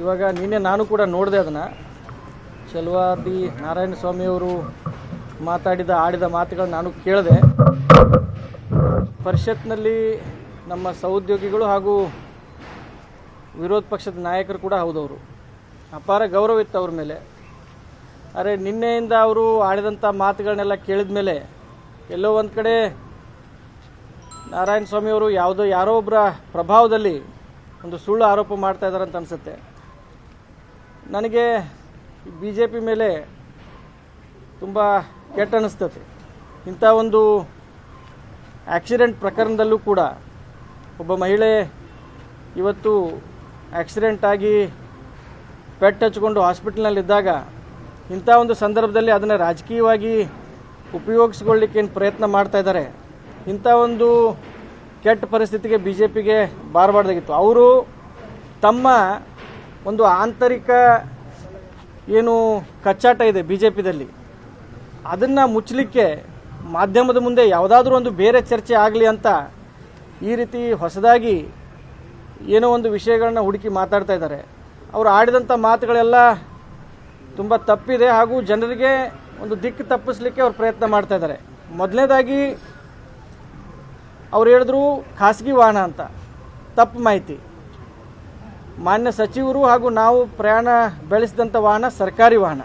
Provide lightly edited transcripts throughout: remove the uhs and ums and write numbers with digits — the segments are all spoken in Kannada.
ಇವಾಗ ನಿನ್ನೆ ನಾನು ಕೂಡ ನೋಡಿದೆ ಅದನ್ನು. ಚಲವಾದಿ ನಾರಾಯಣ ಸ್ವಾಮಿಯವರು ಆಡಿದ ಮಾತುಗಳು ನಾನು ಕೇಳಿದೆ. ಪರಿಷತ್ನಲ್ಲಿ ನಮ್ಮ ಸಹೋದ್ಯೋಗಿಗಳು ಹಾಗೂ ವಿರೋಧ ಪಕ್ಷದ ನಾಯಕರು ಕೂಡ ಹೌದವರು. ಅಪಾರ ಗೌರವ ಇತ್ತು ಅವ್ರ ಮೇಲೆ. ಆದರೆ ನಿನ್ನೆಯಿಂದ ಅವರು ಆಡಿದಂಥ ಮಾತುಗಳನ್ನೆಲ್ಲ ಕೇಳಿದ ಮೇಲೆ ಎಲ್ಲೋ ಒಂದು ಕಡೆ ನಾರಾಯಣ ಸ್ವಾಮಿಯವರು ಯಾರೋ ಒಬ್ಬರ ಪ್ರಭಾವದಲ್ಲಿ ಒಂದು ಸುಳ್ಳು ಆರೋಪ ಮಾಡ್ತಾ ಇದ್ದಾರೆ ಅಂತ ಅನಿಸುತ್ತೆ ನನಗೆ. BJP ಮೇಲೆ ತುಂಬ ಕೆಟ್ಟ ಅನಿಸ್ತದೆ. ಇಂಥ ಒಂದು ಆಕ್ಸಿಡೆಂಟ್ ಪ್ರಕರಣದಲ್ಲೂ ಕೂಡ ಒಬ್ಬ ಮಹಿಳೆ ಇವತ್ತು ಆಕ್ಸಿಡೆಂಟ್ ಆಗಿ ಪೆಟ್ಟು ಹಚ್ಕೊಂಡು ಹಾಸ್ಪಿಟಲ್ನಲ್ಲಿದ್ದಾಗ ಇಂಥ ಒಂದು ಸಂದರ್ಭದಲ್ಲಿ ಅದನ್ನು ರಾಜಕೀಯವಾಗಿ ಉಪಯೋಗಿಸ್ಕೊಳ್ಳಿಕ್ಕೆ ಏನು ಪ್ರಯತ್ನ ಮಾಡ್ತಾ ಇದ್ದಾರೆ. ಇಂಥ ಒಂದು ಕೆಟ್ಟ ಪರಿಸ್ಥಿತಿಗೆ BJPಗೆ ಬಾರಬಾರ್ದಾಗಿತ್ತು. ಅವರು ತಮ್ಮ ಒಂದು ಆಂತರಿಕ ಏನು ಕಚ್ಚಾಟ ಇದೆ BJPದಲ್ಲಿ ಅದನ್ನು ಮುಚ್ಚಲಿಕ್ಕೆ ಮಾಧ್ಯಮದ ಮುಂದೆ ಯಾವುದಾದ್ರೂ ಒಂದು ಬೇರೆ ಚರ್ಚೆ ಆಗಲಿ ಅಂತ ಈ ರೀತಿ ಹೊಸದಾಗಿ ಏನೋ ಒಂದು ವಿಷಯಗಳನ್ನ ಹುಡುಕಿ ಮಾತಾಡ್ತಾ ಇದ್ದಾರೆ. ಅವರು ಆಡಿದಂಥ ಮಾತುಗಳೆಲ್ಲ ತುಂಬ ತಪ್ಪಿದೆ ಹಾಗೂ ಜನರಿಗೆ ಒಂದು ದಿಕ್ಕು ತಪ್ಪಿಸ್ಲಿಕ್ಕೆ ಅವ್ರು ಪ್ರಯತ್ನ ಮಾಡ್ತಾ ಇದ್ದಾರೆ. ಮೊದಲನೇದಾಗಿ ಅವ್ರು ಹೇಳಿದ್ರು ಖಾಸಗಿ ವಾಹನ ಅಂತ, ತಪ್ಪು ಮಾಹಿತಿ. ಮಾನ್ಯ ಸಚಿವರು ಹಾಗೂ ನಾವು ಪ್ರಯಾಣ ಬೆಳೆಸಿದಂಥ ವಾಹನ ಸರ್ಕಾರಿ ವಾಹನ.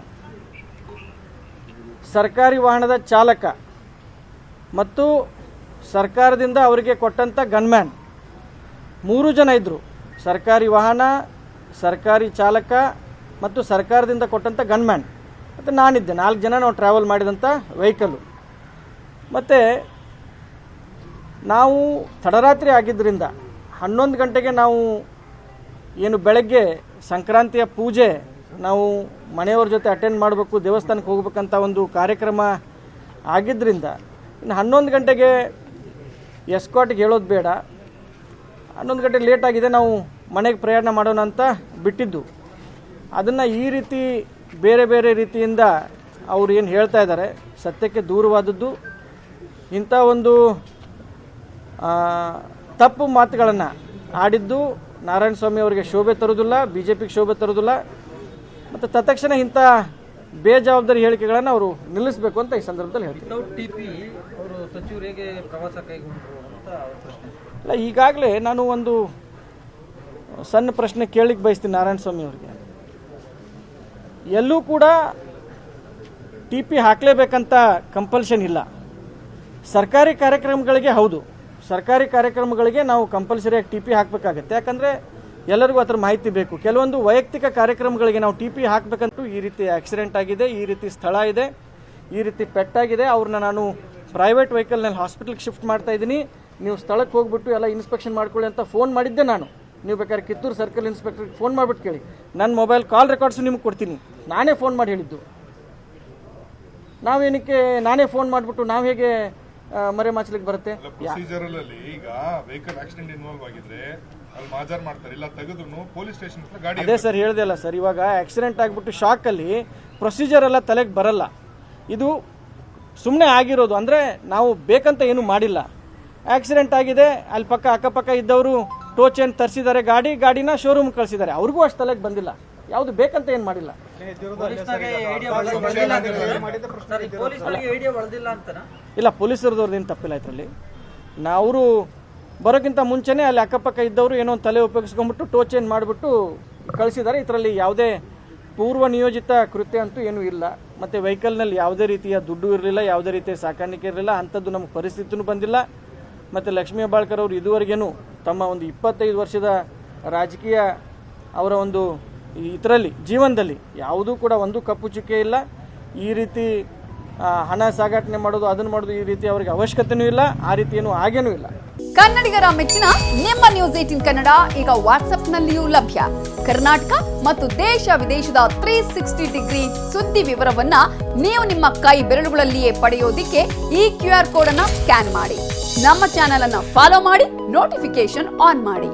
ಸರ್ಕಾರಿ ವಾಹನದ ಚಾಲಕ ಮತ್ತು ಸರ್ಕಾರದಿಂದ ಅವರಿಗೆ ಕೊಟ್ಟಂಥ ಗನ್ಮ್ಯಾನ್ 3 ಜನ ಇದ್ದರು. ಸರ್ಕಾರಿ ವಾಹನ, ಸರ್ಕಾರಿ ಚಾಲಕ ಮತ್ತು ಸರ್ಕಾರದಿಂದ ಕೊಟ್ಟಂಥ ಗನ್ಮ್ಯಾನ್ ಮತ್ತು ನಾನಿದ್ದೆ. 4 ಜನ ನಾವು ಟ್ರಾವೆಲ್ ಮಾಡಿದಂಥ ವೆಹಿಕಲ್ಲು. ಮತ್ತು ನಾವು ತಡರಾತ್ರಿ ಆಗಿದ್ದರಿಂದ 11 ಗಂಟೆಗೆ ನಾವು ಏನು ಬೆಳಗ್ಗೆ ಸಂಕ್ರಾಂತಿಯ ಪೂಜೆ ನಾವು ಮನೆಯವ್ರ ಜೊತೆ ಅಟೆಂಡ್ ಮಾಡಬೇಕು, ದೇವಸ್ಥಾನಕ್ಕೆ ಹೋಗ್ಬೇಕಂತ ಒಂದು ಕಾರ್ಯಕ್ರಮ ಆಗಿದ್ದರಿಂದ ಇನ್ನು 11 ಗಂಟೆಗೆ ಎಸ್ಕಾಟ್ಗೆ ಹೇಳೋದು ಬೇಡ, 11 ಗಂಟೆಗೆ ಲೇಟ್ ಆಗಿದೆ, ನಾವು ಮನೆಗೆ ಪ್ರಯಾಣ ಮಾಡೋಣ ಅಂತ ಬಿಟ್ಟಿದ್ದು. ಅದನ್ನು ಈ ರೀತಿ ಬೇರೆ ಬೇರೆ ರೀತಿಯಿಂದ ಅವರು ಏನು ಹೇಳ್ತಾ ಇದ್ದಾರೆ ಸತ್ಯಕ್ಕೆ ದೂರವಾದದ್ದು. ಇಂಥ ಒಂದು ತಪ್ಪು ಮಾತುಗಳನ್ನು ಆಡಿದ್ದು ನಾರಾಯಣ ಸ್ವಾಮಿ ಅವರಿಗೆ ಶೋಭೆ ತರುವುದಿಲ್ಲ, BJPಗೆ ಶೋಭೆ ತರುವುದಿಲ್ಲ. ಮತ್ತು ತತ್ಕ್ಷಣ ಇಂಥ ಬೇಜವಾಬ್ದಾರಿ ಹೇಳಿಕೆಗಳನ್ನು ಅವರು ನಿಲ್ಲಿಸಬೇಕು ಅಂತ ಈ ಸಂದರ್ಭದಲ್ಲಿ ಹೇಳ್ತಾರೆ. ಅಲ್ಲ, ಈಗಾಗಲೇ ನಾನು ಒಂದು ಸಣ್ಣ ಪ್ರಶ್ನೆ ಕೇಳಲಿಕ್ಕೆ ಬಯಸ್ತೀನಿ ನಾರಾಯಣ ಸ್ವಾಮಿ ಅವರಿಗೆ. ಎಲ್ಲೂ ಕೂಡ TP ಹಾಕಲೇಬೇಕಂತ ಕಂಪಲ್ಷನ್ ಇಲ್ಲ. ಸರ್ಕಾರಿ ಕಾರ್ಯಕ್ರಮಗಳಿಗೆ ಹೌದು, ಸರ್ಕಾರಿ ಕಾರ್ಯಕ್ರಮಗಳಿಗೆ ನಾವು ಕಂಪಲ್ಸರಿಯಾಗಿ TP ಹಾಕಬೇಕಾಗತ್ತೆ. ಯಾಕಂದರೆ ಎಲ್ಲರಿಗೂ ಅದರ ಮಾಹಿತಿ ಬೇಕು. ಕೆಲವೊಂದು ವೈಯಕ್ತಿಕ ಕಾರ್ಯಕ್ರಮಗಳಿಗೆ ನಾವು TP ಹಾಕಬೇಕಂತೂ ಈ ರೀತಿ ಆಕ್ಸಿಡೆಂಟ್ ಆಗಿದೆ, ಈ ರೀತಿ ಸ್ಥಳ ಇದೆ, ಈ ರೀತಿ ಪೆಟ್ಟಾಗಿದೆ, ಅವ್ರನ್ನ ನಾನು ಪ್ರೈವೇಟ್ ವೆಹಿಕಲ್ನಲ್ಲಿ ಹಾಸ್ಪಿಟಲ್ಗೆ ಶಿಫ್ಟ್ ಮಾಡ್ತಾ ಇದ್ದೀನಿ, ನೀವು ಸ್ಥಳಕ್ಕೆ ಹೋಗ್ಬಿಟ್ಟು ಎಲ್ಲ ಇನ್ಸ್ಪೆಕ್ಷನ್ ಮಾಡ್ಕೊಳ್ಳಿ ಅಂತ ಫೋನ್ ಮಾಡಿದ್ದೆ ನಾನು. ನೀವು ಬೇಕಾದ್ರೆ ಕಿತ್ತೂರು ಸರ್ಕಲ್ ಇನ್ಸ್ಪೆಕ್ಟರ್ಗೆ ಫೋನ್ ಮಾಡಿಬಿಟ್ಟು ಕೇಳಿ, ನನ್ನ ಮೊಬೈಲ್ ಕಾಲ್ ರೆಕಾರ್ಡ್ಸು ನಿಮ್ಗೆ ಕೊಡ್ತೀನಿ. ನಾನೇ ಫೋನ್ ಮಾಡಿ ಹೇಳಿದ್ದು. ನಾವೇನಕ್ಕೆ ನಾನೇ ಫೋನ್ ಮಾಡಿಬಿಟ್ಟು ನಾವು ಹೇಗೆ ಮರೆ ಮಾಚಲಿಕ್ಕೆ ಬರುತ್ತೆ? ಈಗ ವೆಹಿಕಲ್ ಆಕ್ಸಿಡೆಂಟ್ ಇನ್ವಾಲ್ವ್ ಆಗಿದ್ರೆ ಅಲ್ಲಿ ಮಾಜಾರ್ ಮಾಡ್ತಾರೆ, ಇಲ್ಲ ತೆಗೆದ್ರು ಪೊಲೀಸ್ ಸ್ಟೇಷನ್ ಗಾಡಿ. ಅದೇ ಸರ್ ಹೇಳ್ದೆ ಅಲ್ಲ ಸರ್, ಇವಾಗ ಆಕ್ಸಿಡೆಂಟ್ ಆಗಿಬಿಟ್ಟು ಶಾಕಲ್ಲಿ ಪ್ರೊಸೀಜರ್ ಎಲ್ಲ ತಲೆಗೆ ಬರಲ್ಲ. ಇದು ಸುಮ್ಮನೆ ಆಗಿರೋದು, ಅಂದರೆ ನಾವು ಬೇಕಂತ ಏನೂ ಮಾಡಿಲ್ಲ. ಆಕ್ಸಿಡೆಂಟ್ ಆಗಿದೆ, ಅಲ್ಲಿ ಅಕ್ಕಪಕ್ಕ ಇದ್ದವರು ಟೋ ಚೇನ್ ತರಿಸಿದ್ದಾರೆ, ಗಾಡಿನ ಶೋರೂಮ್ ಕಳಿಸಿದ್ದಾರೆ, ಅವ್ರಿಗೂ ಅಷ್ಟು ತಲೆಗೆ ಬಂದಿಲ್ಲ. ಯಾವುದು ಬೇಕಂತ ಏನು ಮಾಡಿಲ್ಲ. ಇಲ್ಲ, ಪೊಲೀಸರದವ್ರದ್ದೇನು ತಪ್ಪಿಲ್ಲ ಇದರಲ್ಲಿ. ಅವರು ಬರೋಕ್ಕಿಂತ ಮುಂಚೆನೇ ಅಲ್ಲಿ ಅಕ್ಕಪಕ್ಕ ಇದ್ದವರು ಏನೋ ಒಂದು ತಲೆ ಉಪಯೋಗಿಸ್ಕೊಂಡ್ಬಿಟ್ಟು ಟೋ ಚೇನ್ ಮಾಡಿಬಿಟ್ಟು ಕಳಿಸಿದ್ದಾರೆ. ಇದರಲ್ಲಿ ಯಾವುದೇ ಪೂರ್ವ ನಿಯೋಜಿತ ಕೃತ್ಯ ಅಂತೂ ಏನೂ ಇಲ್ಲ. ಮತ್ತು ವೆಹಿಕಲ್ನಲ್ಲಿ ಯಾವುದೇ ರೀತಿಯ ದುಡ್ಡು ಇರಲಿಲ್ಲ, ಯಾವುದೇ ರೀತಿಯ ಸಾಕಾಣಿಕೆ ಇರಲಿಲ್ಲ, ಅಂಥದ್ದು ನಮಗೆ ಪರಿಸ್ಥಿತಿನೂ ಬಂದಿಲ್ಲ. ಮತ್ತು ಲಕ್ಷ್ಮೀ ಹೆಬ್ಬಾಳ್ಕರ್ ಅವರು ಇದುವರೆಗೇನು ತಮ್ಮ ಒಂದು 25 ವರ್ಷದ ರಾಜಕೀಯ ಅವರ ಒಂದು ಇದರಲ್ಲಿ ಜೀವನದಲ್ಲಿ ಯಾವುದೂ ಕೂಡ ಒಂದು ಕಪ್ಪು ಚುಕ್ಕೆ ಇಲ್ಲ. ಈ ರೀತಿ ಹಣ ಸಾಗಾಟನೆ ಮಾಡೋದು, ಅದನ್ನು ಮಾಡೋದು, ಈ ರೀತಿ ಅವರಿಗೆ ಅವಶ್ಯಕತೆಯೂ ಇಲ್ಲ, ಆ ರೀತಿ ಏನು ಆಗೇನೂ ಇಲ್ಲ. ಕನ್ನಡಿಗರ ಮೆಚ್ಚಿನ ನಿಮ್ಮ ನ್ಯೂಸ್ 18 ಕನ್ನಡ ಈಗ ವಾಟ್ಸ್ಆಪ್ನಲ್ಲಿಯೂ ಲಭ್ಯ. ಕರ್ನಾಟಕ ಮತ್ತು ದೇಶ ವಿದೇಶದ 360 ಡಿಗ್ರಿ ಸುದ್ದಿ ವಿವರವನ್ನ ನೀವು ನಿಮ್ಮ ಕೈ ಬೆರಳುಗಳಲ್ಲಿಯೇ ಪಡೆಯೋದಿಕ್ಕೆ ಈ QR ಕೋಡ್ ಅನ್ನು ಸ್ಕ್ಯಾನ್ ಮಾಡಿ. ನಮ್ಮ ಚಾನೆಲ್ ಅನ್ನು ಫಾಲೋ ಮಾಡಿ, ನೋಟಿಫಿಕೇಶನ್ ಆನ್ ಮಾಡಿ.